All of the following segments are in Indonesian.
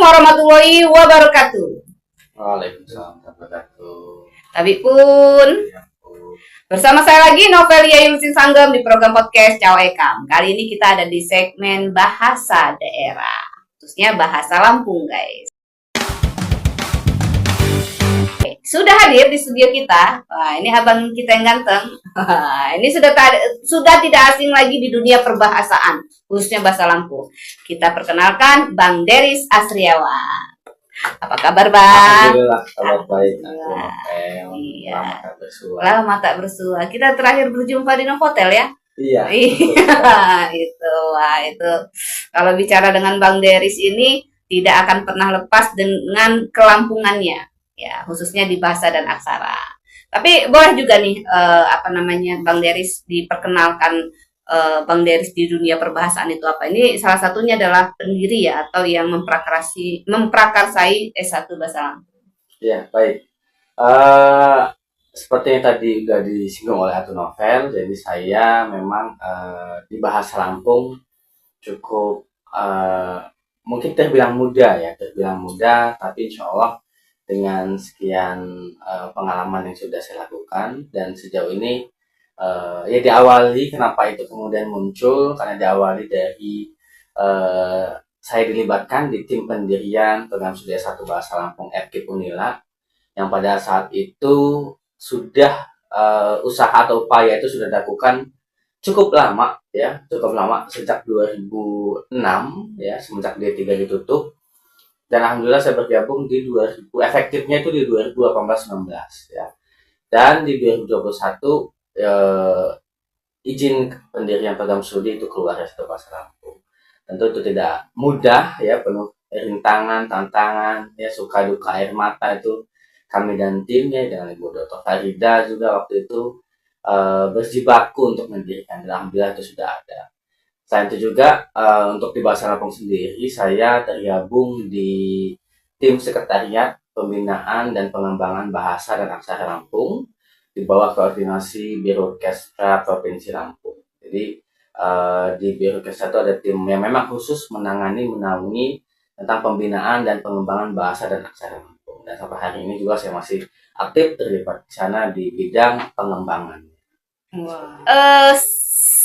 warahmatullahi wabarakatuh. Waalaikumsalam warahmatullahi wabarakatuh. Tapi pun bersama saya lagi Novelia Yulusin Sanggem di program podcast Cawa Ekam. Kali ini kita ada di segmen bahasa daerah, khususnya bahasa Lampung, guys. Sudah hadir di studio kita. Wah, ini abang kita yang ganteng. Ini sudah tidak asing lagi di dunia perbahasaan, khususnya bahasa Lampung. Kita perkenalkan Bang Deris Asriawan. Apa kabar, Bang? Alhamdulillah, kabar baik. Iya. Lama tak bersua. Lama tak bersua. Kita terakhir berjumpa di Novotel ya? Iya. Itu. Wah, itu. Kalau bicara dengan Bang Deris ini tidak akan pernah lepas dengan kelampungannya. Ya, khususnya di bahasa dan aksara. Tapi boleh juga nih Bang Deris diperkenalkan Bang Deris di dunia perbahasaan itu apa? Ini salah satunya adalah pendiri ya atau yang memprakarsai S1 Bahasa Lampung. Iya, baik. Seperti yang tadi sudah disinggung oleh Atu Novel, jadi saya memang di bahasa Lampung cukup mungkin terbilang muda, tapi insya Allah dengan sekian pengalaman yang sudah saya lakukan dan sejauh ini ya diawali kenapa itu kemudian muncul karena diawali dari saya dilibatkan di tim pendirian program studi S1 Bahasa Lampung FKIP Unila yang pada saat itu sudah usaha atau upaya itu sudah dilakukan cukup lama sejak 2006 ya, semenjak D3 ditutup. Dan alhamdulillah saya bergabung di 2000, efektifnya itu di 2018-19 ya. Dan di 2021 izin pendirian program studi itu keluar dari Bahasa Lampung. Tentu itu tidak mudah ya, penuh rintangan, tantangan, ya suka duka air mata itu kami dan timnya dengan Ibu Dr. Farida juga waktu itu berjibaku untuk mendirikan. Dan alhamdulillah itu sudah ada. Selain itu juga untuk di Bahasa Lampung sendiri saya tergabung di tim sekretariat pembinaan dan pengembangan bahasa dan aksara Lampung di bawah koordinasi Biro Kestra Provinsi Lampung. Jadi di Biro Kestra itu ada tim yang memang khusus menaungi tentang pembinaan dan pengembangan bahasa dan aksara Lampung. Dan sampai hari ini juga saya masih aktif terlibat di sana di bidang pengembangan. Wow.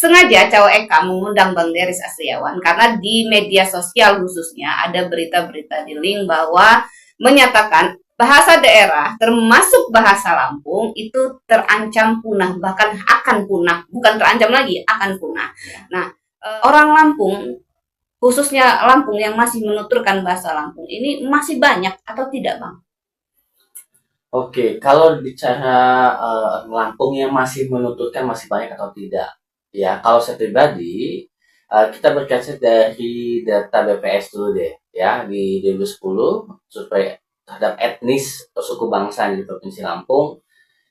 Sengaja Cawa Eka mengundang Bang Deris Asriawan karena di media sosial khususnya ada berita-berita di link bahwa menyatakan bahasa daerah termasuk bahasa Lampung itu terancam punah, bahkan akan punah, bukan terancam lagi, akan punah. Nah, orang Lampung khususnya Lampung yang masih menuturkan bahasa Lampung ini masih banyak atau tidak, Bang? Oke, kalau bicara Lampung yang masih menuturkan masih banyak atau tidak? Ya, kalau saya pribadi, kita berkaca dari data BPS dulu deh, ya, di 2010, survei terhadap etnis atau suku bangsa di Provinsi Lampung,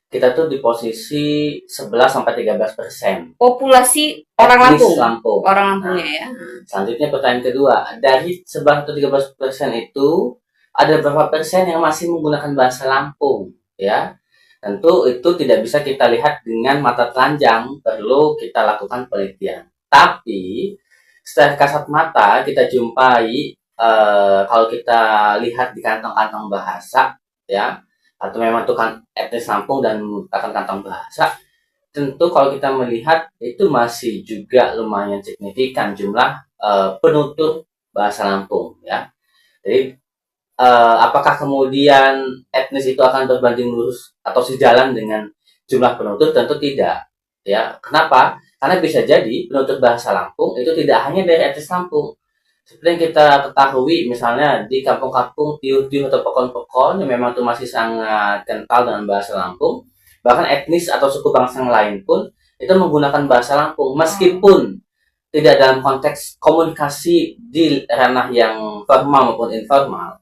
kita tuh di posisi 11-13%. Populasi orang etnis Lampung? Orang Lampungnya ya. Selanjutnya pertanyaan kedua, dari 11-13% itu, ada berapa persen yang masih menggunakan bahasa Lampung, ya? Tentu itu tidak bisa kita lihat dengan mata telanjang, perlu kita lakukan penelitian. Tapi secara kasat mata kita jumpai kalau kita lihat di kantong-kantong bahasa, ya, atau memang itu kan etnis Lampung dan merupakan kantong bahasa, tentu kalau kita melihat itu masih juga lumayan signifikan jumlah penutur bahasa Lampung, ya. Jadi apakah kemudian etnis itu akan berbanding lurus atau sejalan dengan jumlah penutur? Tentu tidak. Ya, kenapa? Karena bisa jadi penutur bahasa Lampung itu tidak hanya dari etnis Lampung. Seperti yang kita ketahui, misalnya di kampung-kampung tiuh-tiuh atau pekon-pekon yang memang itu masih sangat kental dengan bahasa Lampung, bahkan etnis atau suku bangsa yang lain pun itu menggunakan bahasa Lampung, meskipun tidak dalam konteks komunikasi di ranah yang formal maupun informal.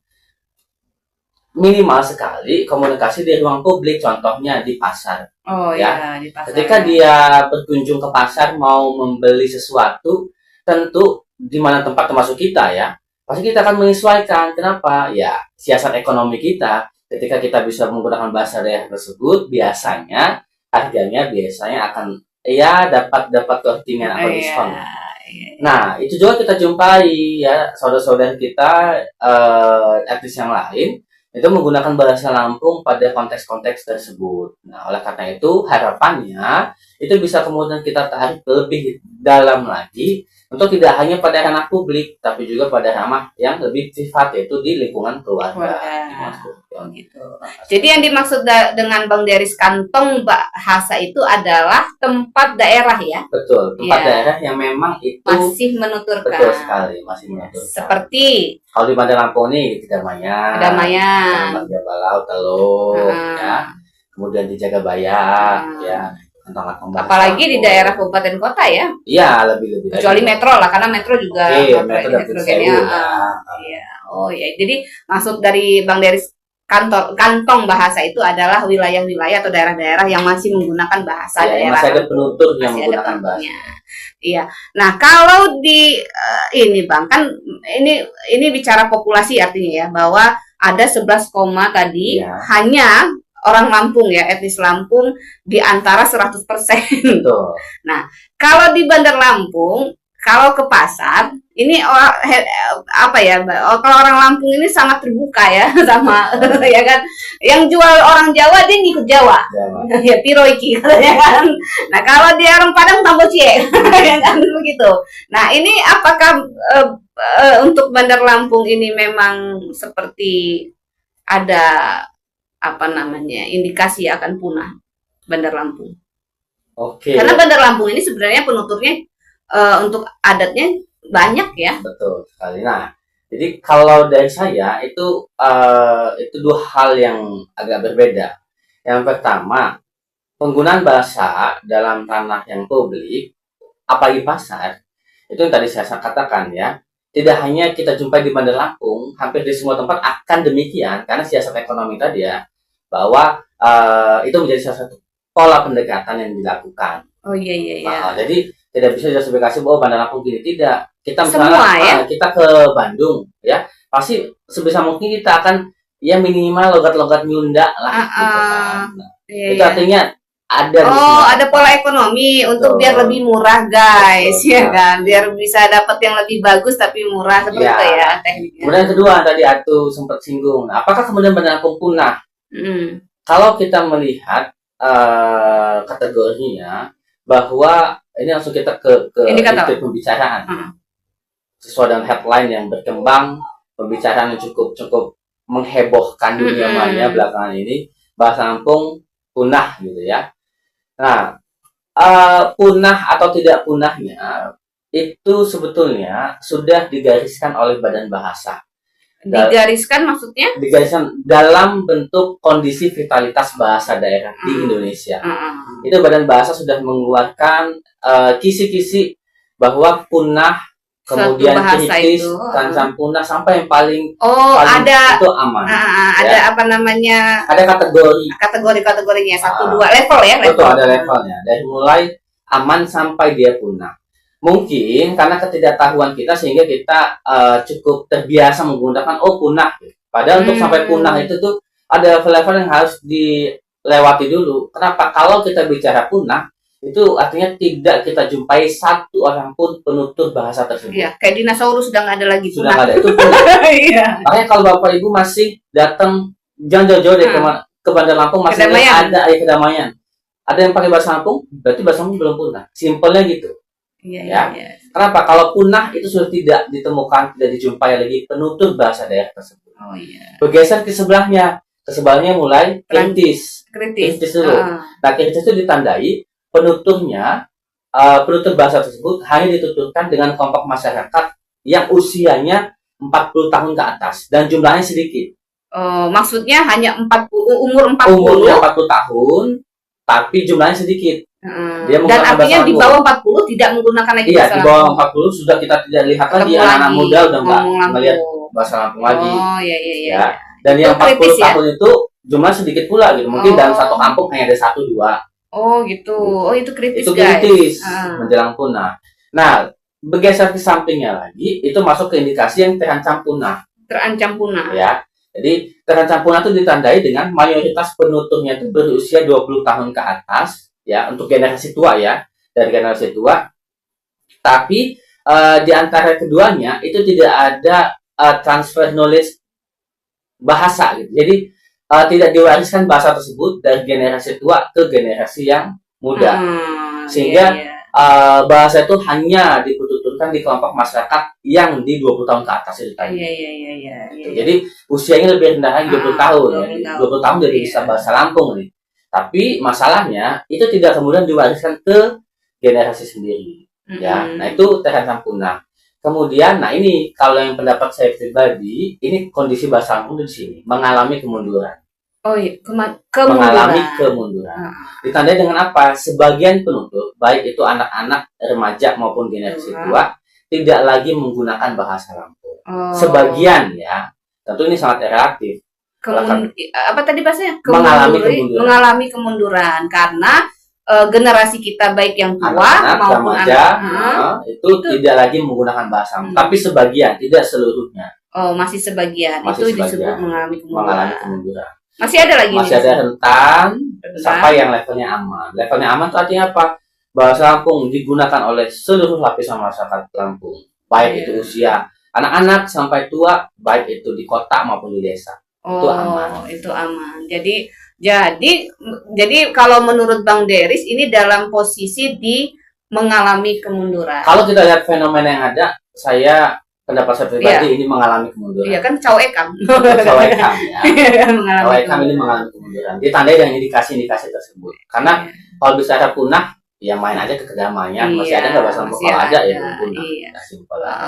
Minimal sekali komunikasi di ruang publik, contohnya di pasar. Oh ya, di pasar. Ketika dia berkunjung ke pasar mau membeli sesuatu, tentu di mana tempat termasuk kita ya, pasti kita akan menyesuaikan. Kenapa? Ya, siasat ekonomi kita. Ketika kita bisa menggunakan bahasa daerah tersebut, biasanya harganya akan dapat keuntungan atau diskon. Nah, itu juga kita jumpai ya saudara-saudara kita etnis yang lain itu menggunakan bahasa Lampung pada konteks-konteks tersebut. Nah, oleh karena itu harapannya itu bisa kemudian kita tarik lebih dalam lagi untuk tidak hanya pada ranah publik, tapi juga pada ranah yang lebih privat yaitu di lingkungan keluarga. Oh gitu. Jadi yang dimaksud dengan Bang Deris kantong bahasa itu adalah tempat daerah ya? Betul, tempat Ya. daerah yang memang itu Masih menuturkan. betul sekali, masih menuturkan. Seperti kalau di Bandar Lampung nih di Kedamaian, Balau, Teluk, ya. Kemudian di Jagabayan, ya. Apalagi di daerah kabupaten kota ya? Iya, lebih. Kecuali metro lah, karena metro juga metrogennya. Iya. Oh ya, jadi maksud dari Bang Deris kantong bahasa itu adalah wilayah-wilayah atau daerah-daerah yang masih menggunakan bahasa daerah. Masih ada penutur yang menggunakan bahasa. Iya. Nah, kalau di ini Bang, kan ini bicara populasi artinya ya, bahwa ada 11, tadi hanya orang Lampung ya, etnis Lampung di antara 100%. Betul. Nah, kalau di Bandar Lampung, kalau ke pasar, ini apa ya? Kalau orang Lampung ini sangat terbuka ya sama ya kan. Yang jual orang Jawa dia ngikut Jawa. Ya piro iki katanya kan. Nah, kalau dia orang Padang tambah cie. Ya kan begitu. Nah, ini apakah untuk Bandar Lampung ini memang seperti ada indikasi akan punah Bandar Lampung? Oke. Karena Bandar Lampung ini sebenarnya penuturnya untuk adatnya banyak ya. Betul sekali. Nah, jadi kalau dari saya itu dua hal yang agak berbeda. Yang pertama, penggunaan bahasa dalam ranah yang publik, apalagi pasar, itu yang tadi saya katakan ya. Tidak hanya kita jumpai di Bandar Lampung, hampir di semua tempat akan demikian karena siasat ekonomi tadi ya, bahwa itu menjadi salah satu pola pendekatan yang dilakukan. Oh iya. Jadi tidak bisa justifikasi bahwa Bandar Lampung gini, tidak. Kita misalnya kita ke Bandung ya, pasti sebisa mungkin kita akan ya minimal logat-logat Nyunda lah gitu kan. Nah, itu artinya ada ada pola ekonomi untuk biar lebih murah guys, ya kan, biar bisa dapat yang lebih bagus tapi murah seperti itu ya tekniknya. Kemudian kedua tadi Atu sempat singgung, apakah kemudian Bandar Lampung punah? Kalau kita melihat kategorinya bahwa ini langsung kita ke pembicaraan sesuai dengan headline yang berkembang, pembicaraan yang cukup menghebohkan dunia maya belakangan ini, bahasa Lampung punah gitu ya. Nah, punah atau tidak punahnya itu sebetulnya sudah digariskan oleh Badan Bahasa. Digariskan maksudnya? Digariskan dalam bentuk kondisi vitalitas bahasa daerah di Indonesia. Itu Badan Bahasa sudah mengeluarkan kisi-kisi bahwa punah, kemudian kritis, terancam punah, sampai yang paling ada itu aman. Ada apa namanya? Ada kategorinya 1-2 level ya. Betul, ada levelnya. Dari mulai aman sampai dia punah. Mungkin karena ketidaktahuan kita sehingga kita cukup terbiasa menggunakan punah. Padahal untuk sampai punah itu tuh ada level-level yang harus dilewati dulu. Kenapa? Kalau kita bicara punah, itu artinya tidak kita jumpai satu orang pun penutur bahasa tersebut. Iya, kayak dinosaurus sudah nggak ada lagi. Sudah nggak ada, itu punah. Iya. Makanya kalau Bapak Ibu masih datang jangan jauh-jauh dari ke Bandar Lampung, masih ada Kedamaian. Ada yang pakai bahasa Lampung, berarti bahasa Lampung belum punah. Simpelnya gitu. Iya. Kenapa? Kalau punah itu sudah tidak ditemukan, tidak dijumpai lagi penutur bahasa daerah tersebut. Oh iya. Bergeser ke sebelahnya mulai kritis dulu. Nah, kritis itu ditandai penuturnya, penutur bahasa tersebut hanya dituturkan dengan kelompok masyarakat yang usianya 40 tahun ke atas dan jumlahnya sedikit. Maksudnya hanya umur 40 tahun, tapi jumlahnya sedikit. Dan artinya di bawah 40 tidak menggunakan lagi bahasa Lampung. Di bawah 40 sudah kita tidak lihat lagi anak-anak muda udah nggak melihat bahasa Lampung lagi. Iya. Dan yang 40 tahun itu jumlah sedikit pula gitu. Mungkin dalam satu kampung hanya ada 1-2. Oh gitu. Oh itu kritis, itu kritis menjelang punah. Nah, bergeser ke sampingnya lagi, itu masuk ke indikasi yang terancam punah. Ya. Jadi terancam punah itu ditandai dengan mayoritas penuturnya itu berusia 20 tahun ke atas, ya, untuk generasi tua ya, dari generasi tua. Tapi di antara keduanya itu tidak ada transfer knowledge bahasa gitu. Jadi tidak diwariskan bahasa tersebut dari generasi tua ke generasi yang muda. Sehingga bahasa itu hanya dituturkan di kelompok masyarakat yang di 20 tahun ke atas itu tadi. Jadi usianya lebih rendah lagi 20 tahun. 20 tahun jadi bisa bahasa Lampung nih. Tapi masalahnya itu tidak kemudian diwariskan ke generasi sendiri. Ya, nah itu terancam punah. Kemudian, nah ini kalau yang pendapat saya pribadi, ini kondisi bahasa Lampung di sini mengalami kemunduran. Oh iya, mengalami kemunduran. Ditandai dengan apa? Sebagian penutur, baik itu anak-anak, remaja maupun generasi tua, tidak lagi menggunakan bahasa Lampung. Sebagian ya, tentu ini sangat relatif. Apa tadi bahasanya? Mengalami kemunduran karena generasi kita baik yang tua anak-anak, maupun remaja, itu tidak lagi menggunakan bahasa Lampung. Tapi sebagian, tidak seluruhnya. Oh, masih sebagian. Itu disebut mengalami kemunduran. Masih ada lagi. Masih ada rentan sampai yang levelnya aman. Levelnya aman itu artinya apa? Bahasa Lampung digunakan oleh seluruh lapisan masyarakat Lampung, baik itu usia anak-anak sampai tua, baik itu di kota maupun di desa. Itu aman. Jadi kalau menurut Bang Deris ini dalam posisi di mengalami kemunduran. Kalau kita lihat fenomena yang ada, pendapat saya pribadi ini mengalami kemunduran. Iya kan Cawekam. Cawekam ya. Cawekam ini mengalami kemunduran. Ditandai dengan indikasi-indikasi tersebut. Karena kalau bicara punah, ya main aja ke kedamaian. Masih ada nggak bahasa Lampung? Kalau ada ya punah.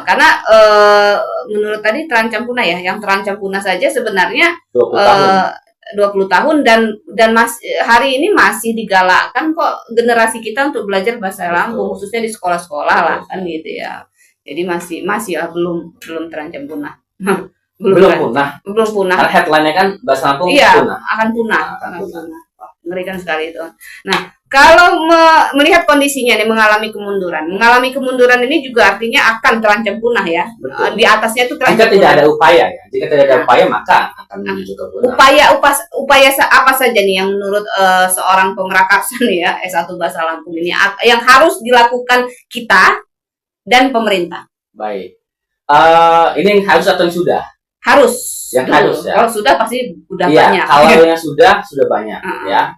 Karena menurut tadi terancam punah ya. Yang terancam punah saja sebenarnya 20 tahun dan hari ini masih digalakkan kok generasi kita untuk belajar bahasa Lampung, khususnya di sekolah-sekolah lah kan gitu ya. Jadi masih ya belum terancam punah. belum punah. Karena headline-nya kan bahasa Lampung akan punah. Mengerikan sekali itu. Nah, kalau melihat kondisinya nih mengalami kemunduran ini juga artinya akan terancam punah ya. Betul. Di atasnya itu terancam punah. Jika tidak ada upaya ya. Jika tidak ada upaya maka akan menuju ke punah. Upaya apa saja nih yang menurut seorang pemerakarsa nih ya S1 Bahasa Lampung ini yang harus dilakukan kita dan pemerintah? Baik. Ini yang harus atau yang sudah? Harus. Yang harus ya. Kalau sudah pasti udah banyak. Kalau yang sudah banyak ya.